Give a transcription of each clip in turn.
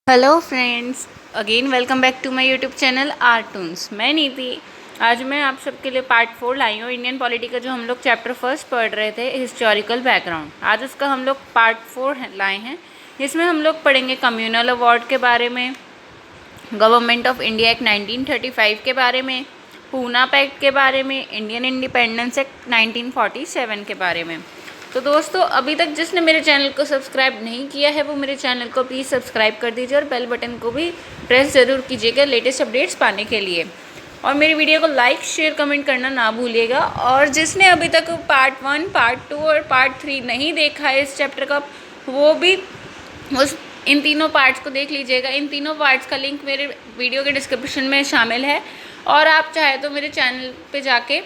Hello friends, again welcome back to my YouTube channel Artoons. मैं नीति। आज मैं आप सबके लिए पार्ट 4 लाई हूँ। इंडियन पॉलिटी का जो हम लोग चैप्टर फर्स्ट पढ़ रहे थे, हिस्टोरिकल बैकग्राउंड, आज उसका हम लोग पार्ट 4 लाए हैं। इसमें हम लोग पढ़ेंगे कम्युनल अवार्ड के बारे में, गवर्नमेंट ऑफ इंडिया एक्ट 1935 के बारे में, पूना पैक्ट के बारे में, इंडियन इंडिपेंडेंस एक्ट 1947 के बारे में। तो दोस्तों, अभी तक जिसने मेरे चैनल को सब्सक्राइब नहीं किया है वो मेरे चैनल को प्लीज़ सब्सक्राइब कर दीजिए और बेल बटन को भी प्रेस ज़रूर कीजिएगा लेटेस्ट अपडेट्स पाने के लिए। और मेरी वीडियो को लाइक शेयर कमेंट करना ना भूलिएगा। और जिसने अभी तक पार्ट 1, पार्ट 2 और पार्ट 3 नहीं देखा है इस चैप्टर का, वो भी इन तीनों पार्ट्स को देख लीजिएगा। इन तीनों पार्ट्स का लिंक मेरे वीडियो के डिस्क्रिप्शन में शामिल है। और आप चाहे तो मेरे चैनल पे जाके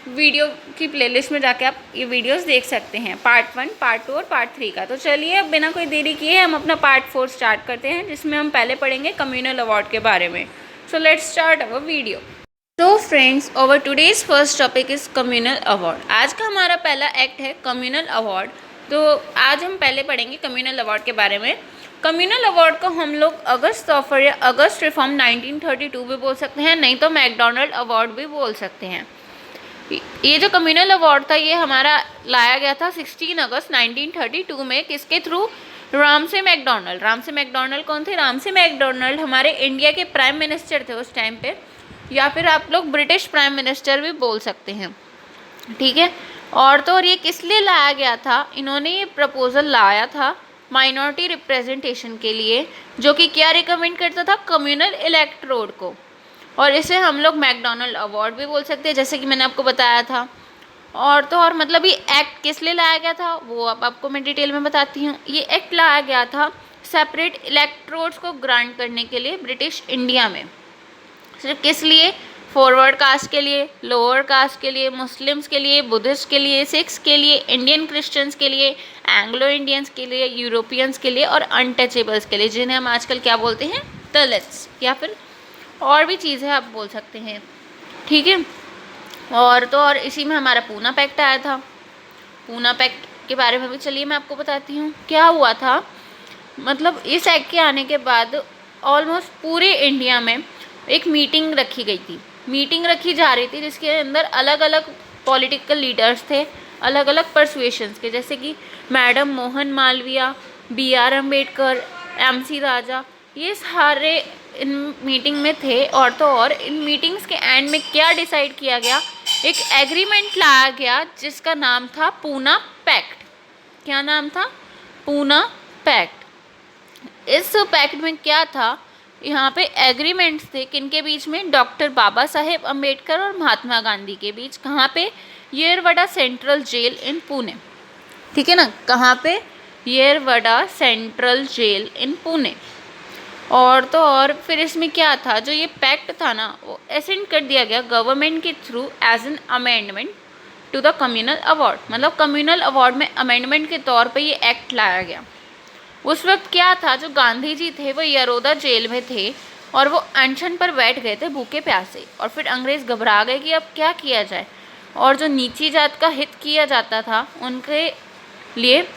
वीडियो की प्लेलिस्ट में जाके आप ये वीडियोस देख सकते हैं, पार्ट 1, पार्ट 2 और पार्ट 3 का। तो चलिए अब बिना कोई देरी किए हम अपना पार्ट 4 स्टार्ट करते हैं, जिसमें हम पहले पढ़ेंगे कम्युनल अवार्ड के बारे में। So let's start our video. तो friends, over today's first topic is communal award. आज का हमारा पहला एक्ट है कम्युनल अवार्ड। तो आज हम पहले पढ़ेंगे कम्युनल अवार्ड के बारे में। कम्युनल अवार्ड को हम लोग अगस्त ऑफर या अगस्त रिफॉर्म 1932 भी बोल सकते हैं, नहीं तो मैकडोनल्ड अवार्ड भी बोल सकते हैं। ये जो कम्युनल अवार्ड था ये हमारा लाया गया था 16 अगस्त 1932 में। किसके through? Ramsay McDonald. Ramsay McDonald कौन थे? रामसे मैकडोनल्ड हमारे इंडिया के प्राइम मिनिस्टर थे उस टाइम पे, या फिर आप लोग ब्रिटिश प्राइम मिनिस्टर भी बोल सकते हैं, ठीक है। और तो और ये किस लिए लाया गया था? इन्होंने ये प्रपोजल लाया था माइनॉरिटी रिप्रेजेंटेशन के लिए, जो कि क्या रिकमेंड करता था? कम्युनल इलेक्टोरेट को। और इसे हम लोग मैकडोनल्ड अवार्ड भी बोल सकते हैं, जैसे कि मैंने आपको बताया था। और तो और मतलब ये एक्ट किस लिए लाया गया था वो अब आपको मैं डिटेल में बताती हूँ। ये एक्ट लाया गया था सेपरेट इलेक्टोरेट्स को ग्रांट करने के लिए ब्रिटिश इंडिया में। सिर्फ किस लिए? फॉरवर्ड कास्ट के लिए, लोअर कास्ट के लिए, मुस्लिम्स के लिए, बुद्धिस्ट के लिए, सिख्स के लिए, इंडियन क्रिश्चियंस के लिए, एंग्लो इंडियंस के लिए, यूरोपियंस के लिए और अनटचेबल्स के लिए, जिन्हें हम आजकल क्या बोलते हैं? दलित्स, या फिर और भी चीज़ें आप बोल सकते हैं, ठीक है। और तो और इसी में हमारा पूना पैक्ट आया था। पूना पैक्ट के बारे में भी चलिए मैं आपको बताती हूँ क्या हुआ था। मतलब इस एक्ट के आने के बाद ऑलमोस्ट पूरे इंडिया में एक मीटिंग रखी गई थी, मीटिंग रखी जा रही थी, जिसके अंदर अलग अलग पॉलिटिकल लीडर्स थे, अलग अलग परसुएशंस के, जैसे कि madam Mohan Malviya, BR Ambedkar, MC राजा, ये सारे इन मीटिंग में थे। और तो और इन मीटिंग्स के एंड में क्या डिसाइड किया गया? एक एग्रीमेंट लाया गया जिसका नाम था पूना पैक्ट। क्या नाम था? पूना पैक्ट। इस पैक्ट में क्या था? यहाँ पे एग्रीमेंट्स थे किनके बीच में? डॉक्टर बाबा साहेब अम्बेडकर और महात्मा गांधी के बीच। कहाँ पे? येरवड़ा सेंट्रल जेल इन पुणे, ठीक है ना। कहाँ पे? येरवड़ा सेंट्रल जेल इन पुणे। और तो और फिर इसमें क्या था? जो ये पैक्ट था ना, वो असेंट कर दिया गया गवर्नमेंट के through as an amendment to the communal award. मतलब कम्युनल अवार्ड में अमेंडमेंट के तौर पे ये एक्ट लाया गया। उस वक्त क्या था? जो गांधी जी थे वो यरोदा जेल में थे और वो अनशन पर बैठ गए थे भूखे प्यासे। और फिर अंग्रेज़ घबरा गए कि अब क्या किया जाए। और जो नीची जात का हित किया जाता था उनके लिए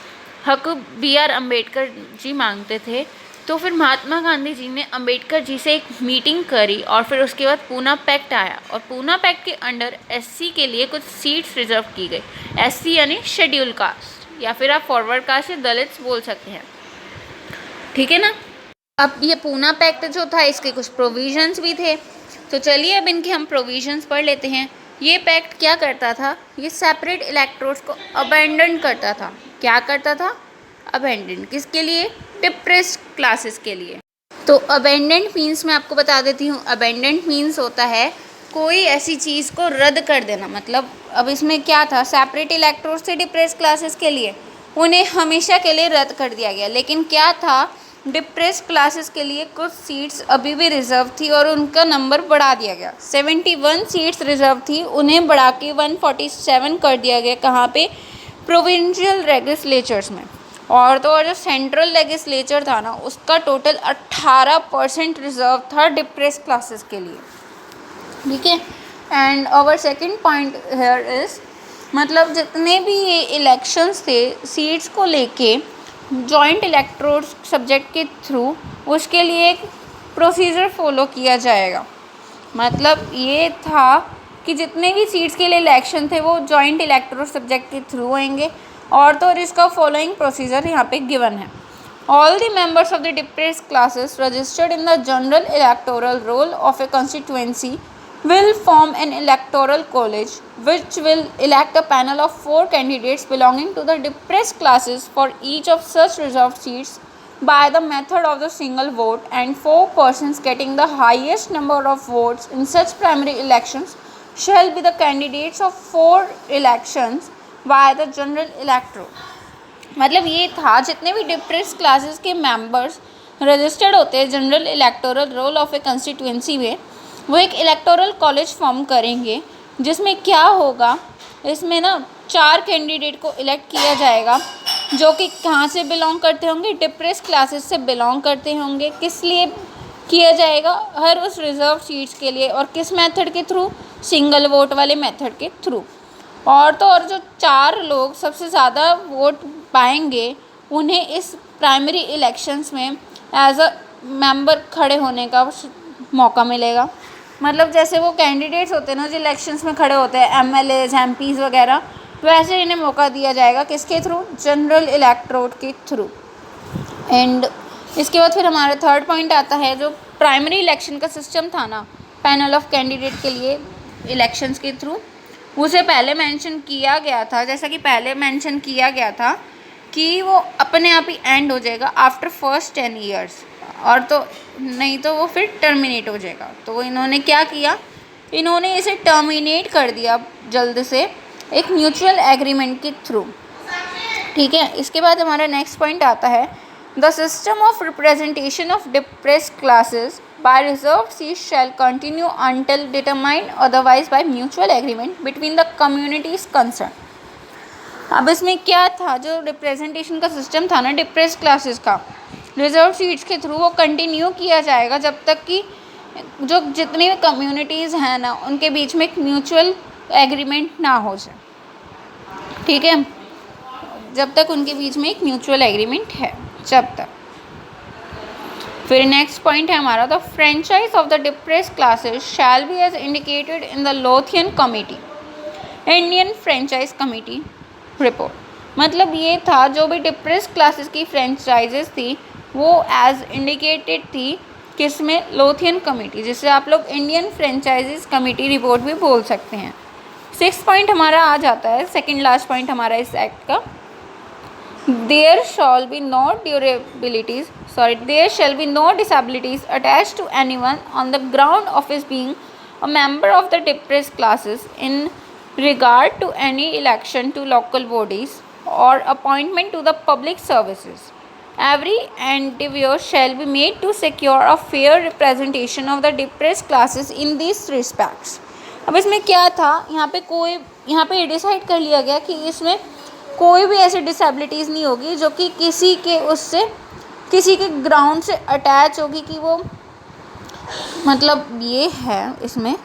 हक BR अम्बेडकर जी मांगते थे। तो फिर महात्मा गांधी जी ने अम्बेडकर जी से एक मीटिंग करी और फिर उसके बाद पूना पैक्ट आया। और पूना पैक्ट के अंडर SC के लिए कुछ सीट्स रिजर्व की गई। SC यानी शेड्यूल कास्ट, या फिर आप फॉरवर्ड कास्ट या दलित्स बोल सकते हैं, ठीक है ना। अब ये पूना पैक्ट जो था इसके कुछ प्रोविजंस भी थे, तो चलिए अब इनके हम प्रोविजंस पढ़ लेते हैं। ये पैक्ट क्या करता था? ये सेपरेट इलेक्टोरेट्स को अबेंडन करता था। क्या करता था? अबेंडन। किसके लिए? डिप्रेस्ड क्लासेस के लिए। तो अबेंडेंट मीन्स मैं आपको बता देती हूँ। अबेंडेंट मीन्स होता है कोई ऐसी चीज़ को रद्द कर देना। मतलब अब इसमें क्या था? सेपरेट इलेक्टोरेट्स थे डिप्रेस्ड क्लासेस के लिए, उन्हें हमेशा के लिए रद्द कर दिया गया। लेकिन क्या था? डिप्रेस्ड क्लासेस के लिए कुछ सीट्स अभी भी रिजर्व थी और उनका नंबर बढ़ा दिया गया। 71 सीट्स रिजर्व थी, उन्हें बढ़ा के 147 कर दिया गया। कहाँ पे? प्रोविंशियल लेजिस्लेचर्स में। और तो और जो सेंट्रल लेजिस्लेचर था ना, उसका टोटल 18% रिजर्व था डिप्रेस क्लासेस के लिए, ठीक है। And our second point here is, मतलब जितने भी ये इलेक्शंस थे सीट्स को लेके जॉइंट इलेक्टोरल सब्जेक्ट के थ्रू उसके लिए एक प्रोसीजर फॉलो किया जाएगा। मतलब ये था कि जितने भी सीट्स के लिए इलेक्शन थे वो जॉइंट इलेक्टोरल सब्जेक्ट के थ्रू होंगे, और तो और इसका फॉलोइंग प्रोसीजर यहाँ पे गिवन है। All the members of the depressed classes registered in the general electoral roll of A constituency will form an electoral college which will elect a panel of 4 candidates belonging to the depressed classes for each of such reserved seats by the method of the single vote, and 4 persons getting the highest number of votes in such primary elections shall be the candidates of 4 elections by the general electoral। मतलब ये था जितने भी depressed classes के members registered होते हैं general electoral roll of A constituency में, वो एक इलेक्टोरल कॉलेज फॉर्म करेंगे, जिसमें क्या होगा, इसमें ना 4 कैंडिडेट को इलेक्ट किया जाएगा जो कि कहाँ से बिलोंग करते होंगे, डिप्रेस्ड क्लासेस से बिलोंग करते होंगे। किस लिए किया जाएगा, हर उस रिजर्व सीट्स के लिए, और किस मेथड के थ्रू, सिंगल वोट वाले मेथड के थ्रू। और तो और जो 4 लोग सबसे ज़्यादा वोट पाएंगे उन्हें इस प्राइमरी इलेक्शंस में एज अ मेंबर खड़े होने का मौका मिलेगा। मतलब जैसे वो कैंडिडेट्स होते हैं ना जो इलेक्शंस में खड़े होते हैं, एमएलएज, एमपीज़ वगैरह, वैसे इन्हें मौका दिया जाएगा। किसके थ्रू, जनरल इलेक्टोरेट के थ्रू। एंड इसके बाद फिर हमारा थर्ड पॉइंट आता है, जो प्राइमरी इलेक्शन का सिस्टम था ना पैनल ऑफ कैंडिडेट के लिए इलेक्शंस के थ्रू, उसे पहले मेंशन किया गया था, जैसा कि पहले मेंशन किया गया था कि वो अपने आप ही एंड हो जाएगा आफ्टर फर्स्ट 10 ईयर्स, और तो नहीं तो वो फिर टर्मिनेट हो जाएगा। तो इन्होंने क्या किया, इन्होंने इसे टर्मिनेट कर दिया जल्द से एक म्यूचुअल एग्रीमेंट के थ्रू। ठीक है, इसके बाद हमारा नेक्स्ट पॉइंट आता है, the system of representation of depressed classes bye reserve seat shall continue until determined otherwise by mutual agreement between the communities concern. अब इसमें क्या था, जो रिप्रेजेंटेशन का सिस्टम था ना डिप्रेस्ड क्लासेस का, रिजर्व सीट्स के थ्रू वो कंटिन्यू किया जाएगा जब तक कि जो जितनी भी कम्युनिटीज़ हैं ना उनके बीच में एक म्यूचुअल एग्रीमेंट ना हो जाए। ठीक है, जब तक उनके बीच में एक म्यूचुअल एग्रीमेंट है जब तक। फिर नेक्स्ट पॉइंट है हमारा, the franchise of the depressed classes shall be as indicated in the Lothian committee Indian franchise committee report. मतलब ये था जो भी डिप्रेस्ड क्लासेस की फ्रेंचाइजेस थी वो एज इंडिकेटेड थी किसमें, लोथियन कमेटी, जिसे आप लोग इंडियन फ्रेंचाइजेस कमेटी रिपोर्ट भी बोल सकते हैं। 6th पॉइंट हमारा आ जाता है, सेकंड लास्ट पॉइंट हमारा इस एक्ट का, there shall be no disabilities attached to anyone on the ground of his being a member of the depressed classes in regard to any election to local bodies or appointment to the public services. Every endeavour shall be made to secure a fair representation of the depressed classes in these respects। अब इसमें क्या था, यहाँ पे decide कर लिया गया कि इसमें कोई भी ऐसी डिसेबिलिटीज़ नहीं होगी जो कि किसी के ग्राउंड से अटैच होगी, कि वो मतलब ये है इसमें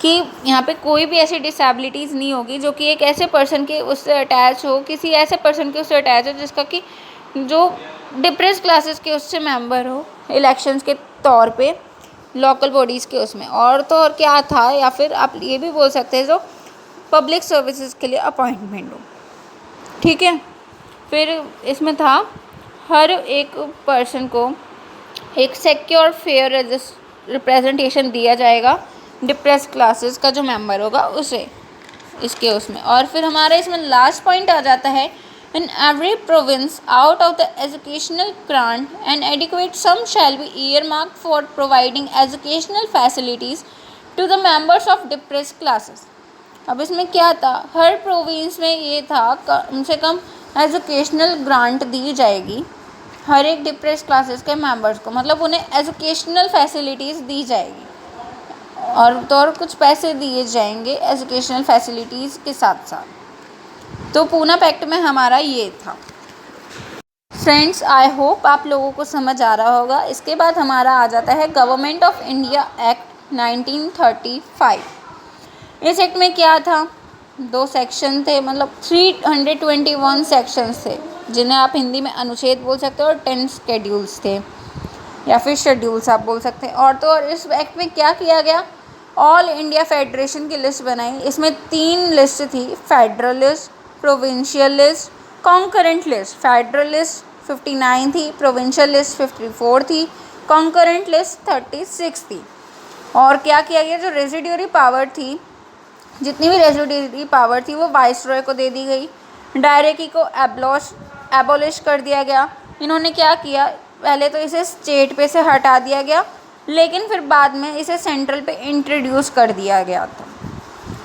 कि यहाँ पे कोई भी ऐसी डिसेबिलिटीज़ नहीं होगी जो कि एक ऐसे पर्सन के उससे अटैच हो, किसी ऐसे पर्सन के उससे अटैच हो जिसका कि जो डिप्रेस्ड क्लासेस के उससे मेंबर हो इलेक्शंस के तौर पे लोकल बॉडीज़ के उसमें। और तो और क्या था, या फिर आप ये भी बोल सकते हैं जो पब्लिक सर्विसेज के लिए अपॉइंटमेंट हो। ठीक है, फिर इसमें था हर एक पर्सन को एक सिक्योर फेयर रिप्रेजेंटेशन दिया जाएगा, डिप्रेस्ड क्लासेस का जो मेंबर होगा उसे इसके उसमें। और फिर हमारे इसमें लास्ट पॉइंट आ जाता है, in every province out of the educational grant and adequate sum shall be earmarked for providing educational facilities to the members of depressed classes. अब इसमें क्या था, हर प्रोविंस में ये था कम से कम एजुकेशनल ग्रांट दी जाएगी हर एक डिप्रेस्ड क्लासेस के मेंबर्स को, मतलब उन्हें एजुकेशनल फैसिलिटीज़ दी जाएगी और तो और कुछ पैसे दिए जाएंगे एजुकेशनल फैसिलिटीज़ के साथ साथ। तो पूना पैक्ट में हमारा ये था। फ्रेंड्स, आई होप आप लोगों को समझ आ रहा होगा। इसके बाद हमारा आ जाता है गवर्नमेंट ऑफ इंडिया एक्ट 1935। इस एक्ट में क्या था, 2 सेक्शन थे, मतलब 321 सेक्शंस थे जिन्हें आप हिंदी में अनुच्छेद बोल सकते हो, और 10 शेड्यूल्स थे। या फिर शेड्यूल्स आप बोल सकते हैं। और तो और इस एक्ट में क्या किया गया, ऑल इंडिया फेडरेशन की लिस्ट बनाई। इसमें 3 लिस्ट थी, federal list, provincial list, concurrent list. Federal list 59 थी, प्रोविंशियल लिस्ट 54 थी, कॉन्करेंट लिस्ट 36 थी। और क्या किया गया, जो रेजिड्यूरी पावर थी, जितनी भी रेजिड्यूरी पावर थी वो वाइसरॉय को दे दी गई। डायरेक्टी को एबॉलिश कर दिया गया। इन्होंने क्या किया, पहले तो इसे स्टेट पे से हटा दिया गया, लेकिन फिर बाद में इसे सेंट्रल पे इंट्रोड्यूस कर दिया गया था।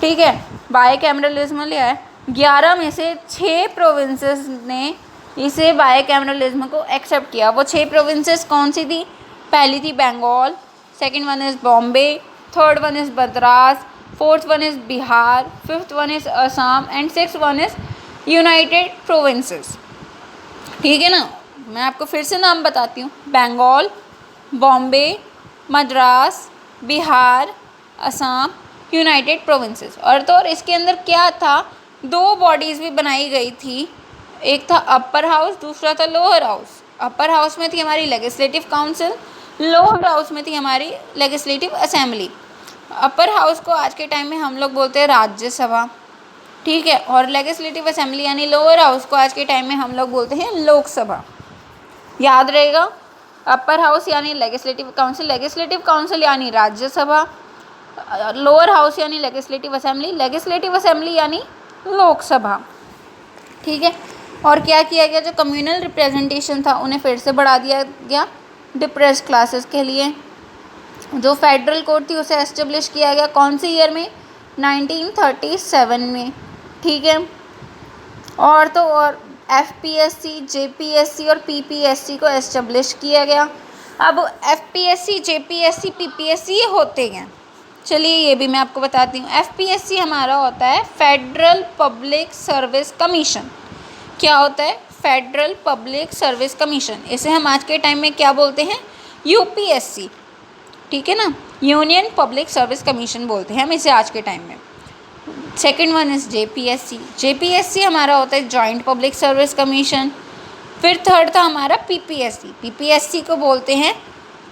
ठीक है, बाईकैमरलिज्म लिया है। 11 में से 6 प्रोविंसेस ने इसे बाईकैमरलिज्म को एक्सेप्ट किया। वो 6 प्रोविंसेस कौन सी थी, पहली थी Bengal, second one is Bombay, third one is Madras, fourth one is Bihar, fifth one is Assam and sixth one is United Provinces. ठीक है ना, मैं आपको फिर से नाम बताती हूँ, बंगाल, बॉम्बे, मद्रास, बिहार, असम, यूनाइटेड प्रोविंसेस। और तो और इसके अंदर क्या था, 2 बॉडीज़ भी बनाई गई थी, एक था अपर हाउस, दूसरा था लोअर हाउस। अपर हाउस में थी हमारी लेजिस्लेटिव काउंसिल, लोअर हाउस में थी हमारी लेजिस्लेटिव असेंबली। अपर हाउस को आज के टाइम में हम लोग बोलते हैं राज्यसभा, ठीक है, और लेजिस्लेटिव असेंबली यानी लोअर हाउस को आज के टाइम में हम लोग बोलते हैं लोकसभा। याद रहेगा, अपर हाउस यानी लेजिस्लेटिव काउंसिल यानी राज्यसभा, लोअर हाउस यानी लेजिस्लेटिव असेंबली यानी लोकसभा। ठीक है, और क्या किया गया, जो कम्युनल रिप्रेजेंटेशन था उन्हें फिर से बढ़ा दिया गया डिप्रेस्ड क्लासेस के लिए। जो फेडरल कोर्ट थी उसे एस्टेब्लिश किया गया कौन से ईयर में, 1937 में। ठीक है, और तो और FPSC, JPSC और PPSC को एस्टेब्लिश किया गया। अब FPSC, JPSC, PPSC ये होते हैं, चलिए ये भी मैं आपको बताती हूँ। FPSC हमारा होता है फेडरल पब्लिक सर्विस कमीशन। क्या होता है, फेडरल पब्लिक सर्विस कमीशन। इसे हम आज के टाइम में क्या बोलते हैं, UPSC। ठीक है ना, यूनियन पब्लिक सर्विस कमीशन बोलते हैं हम इसे आज के टाइम में। सेकंड वन इज़ JPSC हमारा होता है जॉइंट पब्लिक सर्विस कमीशन। फिर थर्ड था हमारा PPSC को बोलते हैं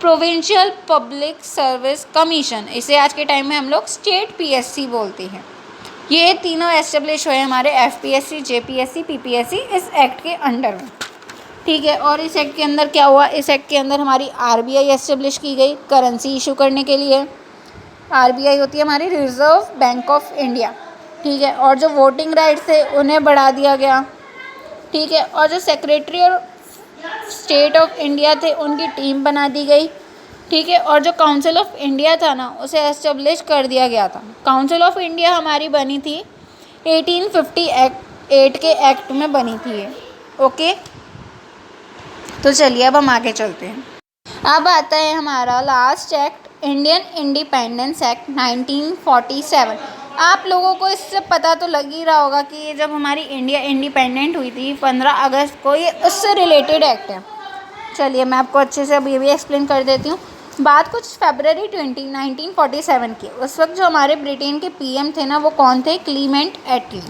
प्रोविंशियल पब्लिक सर्विस कमीशन। इसे आज के टाइम में हम लोग स्टेट PSC बोलते हैं। ये तीनों एस्टेब्लिश हुए हमारे FPSC, JPSC, PPSC इस एक्ट के अंडर में। ठीक है, और इस एक्ट के अंदर क्या हुआ, इस एक्ट के अंदर हमारी RBI एस्टेब्लिश की गई करेंसी इशू करने के लिए। RBI होती है हमारी रिजर्व बैंक ऑफ इंडिया। ठीक है, और जो वोटिंग राइट्स थे उन्हें बढ़ा दिया गया। ठीक है, और जो सेक्रेटरी और स्टेट ऑफ इंडिया थे उनकी टीम बना दी गई। ठीक है, और जो काउंसिल ऑफ इंडिया था ना उसे एस्टेब्लिश कर दिया गया था। काउंसिल ऑफ इंडिया हमारी बनी थी 1858 के एक्ट में बनी थी ये। ओके, तो चलिए अब हम आगे चलते हैं। अब आता है हमारा last act, Indian independence act 1947। आप लोगों को इससे पता तो लग ही रहा होगा कि ये जब हमारी इंडिया इंडिपेंडेंट हुई थी 15 अगस्त को, ये उससे रिलेटेड एक्ट है। चलिए मैं आपको अच्छे से अब ये भी एक्सप्लेन कर देती हूँ। बात कुछ फरवरी 20, 1947 की। उस वक्त जो हमारे ब्रिटेन के PM थे ना वो कौन थे, क्लीमेंट एटली।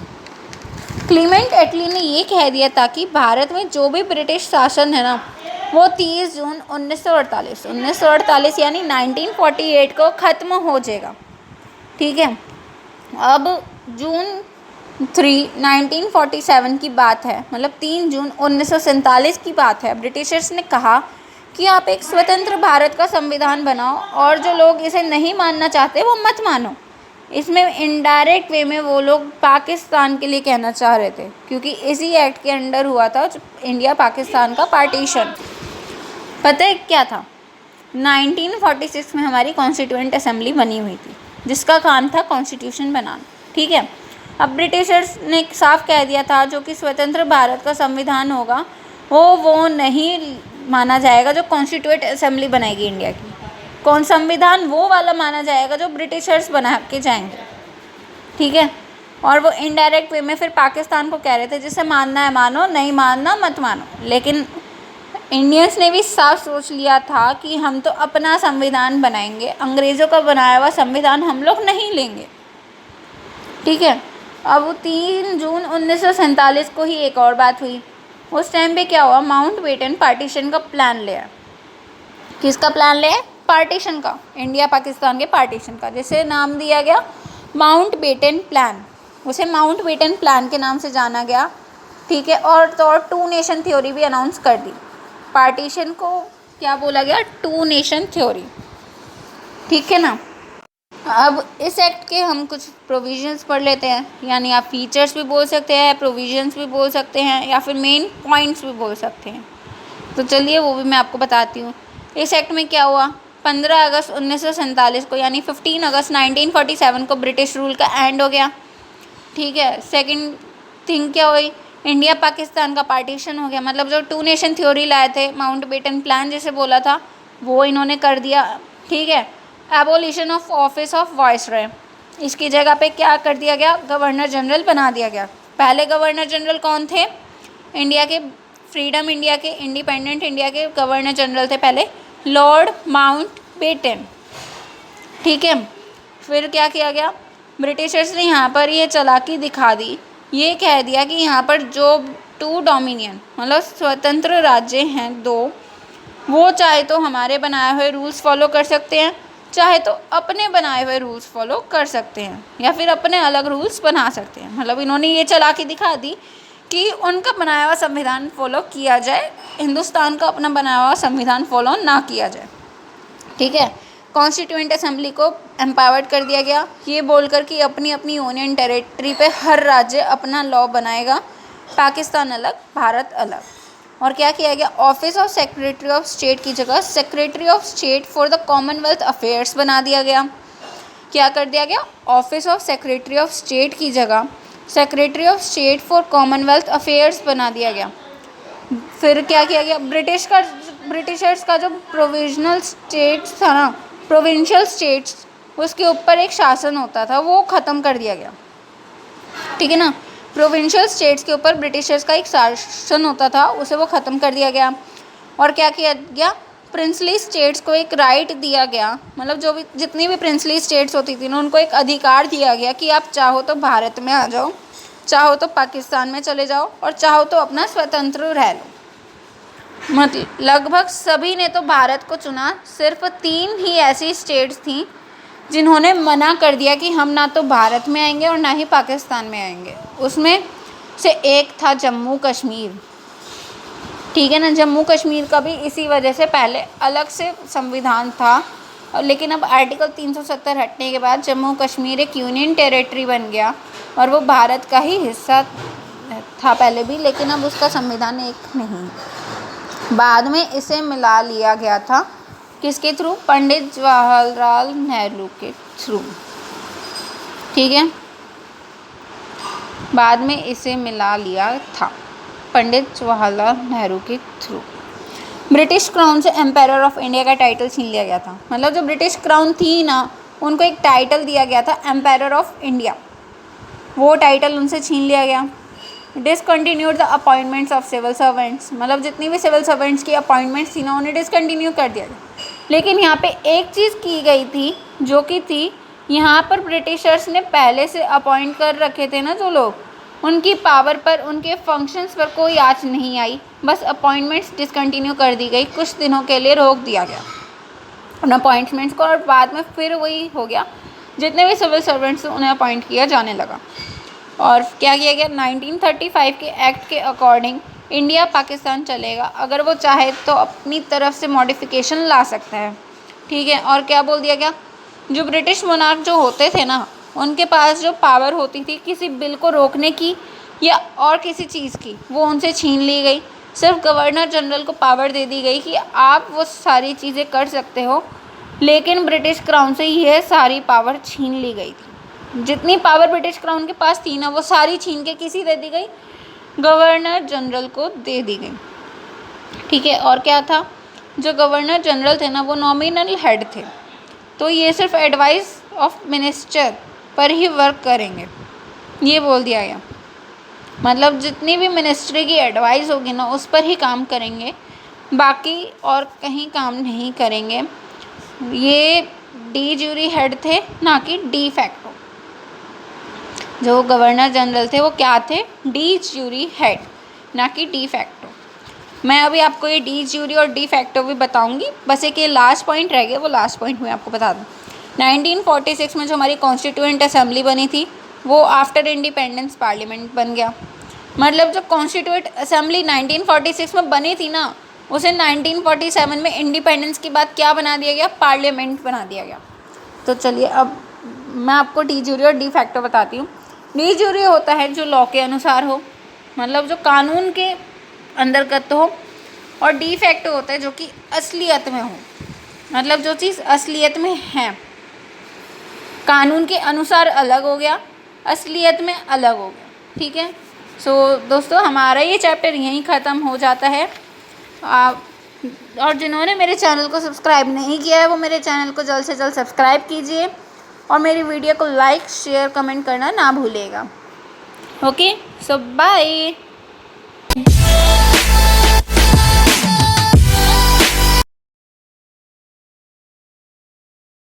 क्लीमेंट एटली ने ये कह दिया था कि भारत में जो भी ब्रिटिश शासन है ना वो 30 जून 1948 यानी 1948 को ख़त्म हो जाएगा। ठीक है, अब जून 3, 1947 की बात है, मतलब 3 जून 1947 की बात है। ब्रिटिशर्स ने कहा कि आप एक स्वतंत्र भारत का संविधान बनाओ और जो लोग इसे नहीं मानना चाहते वो मत मानो। इसमें इनडायरेक्ट वे में वो लोग पाकिस्तान के लिए कहना चाह रहे थे, क्योंकि इसी एक्ट के अंडर हुआ था इंडिया पाकिस्तान का पार्टीशन। पता है क्या था, 1946 में हमारी कॉन्स्टिट्यूएंट असेंबली बनी हुई थी जिसका काम था कॉन्स्टिट्यूशन बनाना। ठीक है, अब ब्रिटिशर्स ने साफ कह दिया था जो कि स्वतंत्र भारत का संविधान होगा वो नहीं माना जाएगा जो कॉन्स्टिट्यूएंट असेंबली बनाएगी इंडिया की। कौन संविधान वो वाला माना जाएगा जो ब्रिटिशर्स बना के जाएंगे। ठीक है, और वो इनडायरेक्ट वे में फिर पाकिस्तान को कह रहे थे जिसे मानना है मानो, नहीं मानना मत मानो। लेकिन इंडियंस ने भी साफ सोच लिया था कि हम तो अपना संविधान बनाएंगे, अंग्रेज़ों का बनाया हुआ संविधान हम लोग नहीं लेंगे। ठीक है, अब 3 जून 1947 को ही एक और बात हुई। उस टाइम पे क्या हुआ, माउंटबेटन पार्टीशन का प्लान लिया। किसका प्लान ले? पार्टीशन का, इंडिया पाकिस्तान के पार्टीशन का, जिसे नाम दिया गया माउंट बेटन प्लान। उसे माउंट बेटन प्लान के नाम से जाना गया, ठीक है। और तो 2 नेशन थ्योरी भी अनाउंस कर दी। पार्टीशन को क्या बोला गया? 2 नेशन थ्योरी, ठीक है ना। अब इस एक्ट के हम कुछ प्रोविजंस पढ़ लेते हैं, यानी आप फीचर्स भी बोल सकते हैं, प्रोविजंस भी बोल सकते हैं, या फिर मेन पॉइंट्स भी बोल सकते हैं। तो चलिए वो भी मैं आपको बताती हूँ। इस एक्ट में क्या हुआ? 15 अगस्त 1947 को, यानी 15 अगस्त 1947 को ब्रिटिश रूल का एंड हो गया, ठीक है। सेकंड थिंग क्या हुई? इंडिया पाकिस्तान का पार्टीशन हो गया, मतलब जो 2 नेशन थ्योरी लाए थे, माउंट बेटन प्लान जैसे बोला था, वो इन्होंने कर दिया, ठीक है। Abolition of office of viceroy, इसकी जगह पे क्या कर दिया गया? गवर्नर जनरल बना दिया गया। पहले गवर्नर जनरल कौन थे? इंडिया के फ्रीडम इंडिया के, इंडिपेंडेंट इंडिया के गवर्नर जनरल थे पहले लॉर्ड माउंट बेटन, ठीक है। फिर क्या किया गया? ब्रिटिशर्स ने यहाँ पर ये चालाकी दिखा दी, ये कह दिया कि यहाँ पर जो 2 डोमिनियन मतलब स्वतंत्र राज्य हैं 2, वो चाहे तो हमारे बनाए हुए रूल्स फॉलो कर सकते हैं, चाहे तो अपने बनाए हुए रूल्स फॉलो कर सकते हैं, या फिर अपने अलग रूल्स बना सकते हैं। मतलब इन्होंने ये चालाकी दिखा दी कि उनका बनाया हुआ संविधान फॉलो किया जाए, हिंदुस्तान का अपना बनाया हुआ संविधान फॉलो ना किया जाए, ठीक है। कॉन्स्टिट्यूएंट असेंबली को एम्पावर्ड कर दिया गया, ये बोलकर कि अपनी अपनी यूनियन टेरिटरी पे हर राज्य अपना लॉ बनाएगा, पाकिस्तान अलग, भारत अलग। और क्या किया गया? Office of secretary of state की जगह secretary of state for the Commonwealth affairs बना दिया गया। क्या कर दिया गया? Office of secretary of state की जगह secretary of state for Commonwealth affairs बना दिया गया। फिर क्या किया गया? ब्रिटिशर्स का जो प्रोविजनल स्टेट्स था ना, प्रोविंशियल स्टेट्स, उसके ऊपर एक शासन होता था, वो ख़त्म कर दिया गया, ठीक है ना। प्रोविंशियल स्टेट्स के ऊपर ब्रिटिशर्स का एक शासन होता था, उसे वो ख़त्म कर दिया गया। और क्या किया गया? प्रिंसली स्टेट्स को एक राइट दिया गया, मतलब जो भी जितनी भी प्रिंसली स्टेट्स होती थी ना, उनको एक अधिकार दिया गया कि आप चाहो तो भारत में आ जाओ, चाहो तो पाकिस्तान में चले जाओ, और चाहो तो अपना स्वतंत्र रह लो। मतलब लगभग सभी ने तो भारत को चुना, सिर्फ 3 ही ऐसी स्टेट्स थी जिन्होंने मना कर दिया कि हम ना तो भारत में आएंगे और ना ही पाकिस्तान में आएंगे। उसमें से एक था जम्मू कश्मीर, ठीक है ना। जम्मू कश्मीर का भी इसी वजह से पहले अलग से संविधान था, लेकिन अब आर्टिकल 370 हटने के बाद जम्मू कश्मीर एक यूनियन टेरिटरी बन गया, और वो भारत का ही हिस्सा था पहले भी, लेकिन अब उसका संविधान एक नहीं। बाद में इसे मिला लिया गया था, किसके थ्रू? पंडित जवाहरलाल नेहरू के थ्रू, ठीक है। बाद में इसे मिला लिया था पंडित जवाहरलाल नेहरू के थ्रू। ब्रिटिश क्राउन से एम्पायर ऑफ इंडिया का टाइटल छीन लिया गया था, मतलब जो ब्रिटिश क्राउन थी ना, उनको एक टाइटल दिया गया था एम्पायर ऑफ इंडिया, वो टाइटल उनसे छीन लिया गया। Discontinued the appointments of civil servants, मतलब जितनी भी सिविल सर्वेंट्स की अपॉइंटमेंट्स थी ना, उन्हें डिसकंटिन्यू कर दिया गया। लेकिन यहाँ पे एक चीज़ की गई थी, जो कि थी यहाँ पर ब्रिटिशर्स ने पहले से अपॉइंट कर रखे थे ना जो लोग, उनकी पावर पर, उनके फंक्शंस पर कोई आँच नहीं आई, बस अपॉइंटमेंट्स डिसकंटिन्यू कर दी गई, कुछ दिनों के लिए रोक दिया गया उन अपॉइंटमेंट्स को, और बाद में फिर वही हो गया, जितने भी सिविल सर्वेंट्स उन्हें अपॉइंट किया जाने लगा। और क्या किया गया? 1935 के एक्ट के अकॉर्डिंग इंडिया पाकिस्तान चलेगा, अगर वो चाहे तो अपनी तरफ से मॉडिफिकेशन ला सकता है, ठीक है। और क्या बोल दिया गया? जो ब्रिटिश मोनार्क जो होते थे ना, उनके पास जो पावर होती थी किसी बिल को रोकने की या और किसी चीज़ की, वो उनसे छीन ली गई। सिर्फ गवर्नर जनरल को पावर दे दी गई कि आप वो सारी चीज़ें कर सकते हो, लेकिन ब्रिटिश क्राउन से यह सारी पावर छीन ली गई थी। जितनी पावर ब्रिटिश क्राउन के पास थी ना, वो सारी छीन के किसी दे दी गई? गवर्नर जनरल को दे दी गई, ठीक है। और क्या था? जो गवर्नर जनरल थे ना, वो नॉमिनल हेड थे, तो ये सिर्फ एडवाइस ऑफ मिनिस्टर पर ही वर्क करेंगे, ये बोल दिया गया। मतलब जितनी भी मिनिस्ट्री की एडवाइस होगी ना, उस पर ही काम करेंगे, बाकी और कहीं काम नहीं करेंगे। ये डी ज्यूरी हेड थे, ना कि डी फैक्टो। जो गवर्नर जनरल थे वो क्या थे? डी ज्यूरी हेड, ना कि डी फैक्टो। मैं अभी आपको ये डी ज्यूरी और डी फैक्टो भी बताऊंगी, बस एक ये लास्ट पॉइंट रह गया, वो लास्ट पॉइंट मैं आपको बता दूँ। 1946 में जो हमारी कॉन्स्टिट्यूएंट असेंबली बनी थी वो आफ्टर इंडिपेंडेंस पार्लियामेंट बन गया। मतलब जो कॉन्स्टिट्यूएंट असेंबली 1946 में बनी थी ना, उसे 1947 में इंडिपेंडेंस के बाद क्या बना दिया गया, पार्लियामेंट बना दिया गया। तो चलिए अब मैं आपको डी ज्यूरी और डी फैक्टो बताती हूँ। डी ज्यूरी होता है जो लॉ के अनुसार हो, मतलब जो कानून के अंतर्गत हो, और डी फैक्टो होता है जो कि असलियत में हो, मतलब जो चीज़ असलियत में है, कानून के अनुसार अलग हो गया, असलियत में अलग हो गया। ठीक है। सो दोस्तों हमारा ये चैप्टर यहीं ख़त्म हो जाता है। और जिन्होंने मेरे चैनल को सब्सक्राइब नहीं किया है वो मेरे चैनल को जल्द से जल्द सब्सक्राइब कीजिए और मेरी वीडियो को लाइक शेयर कमेंट करना ना भूलिएगा। ओके, सो बाय।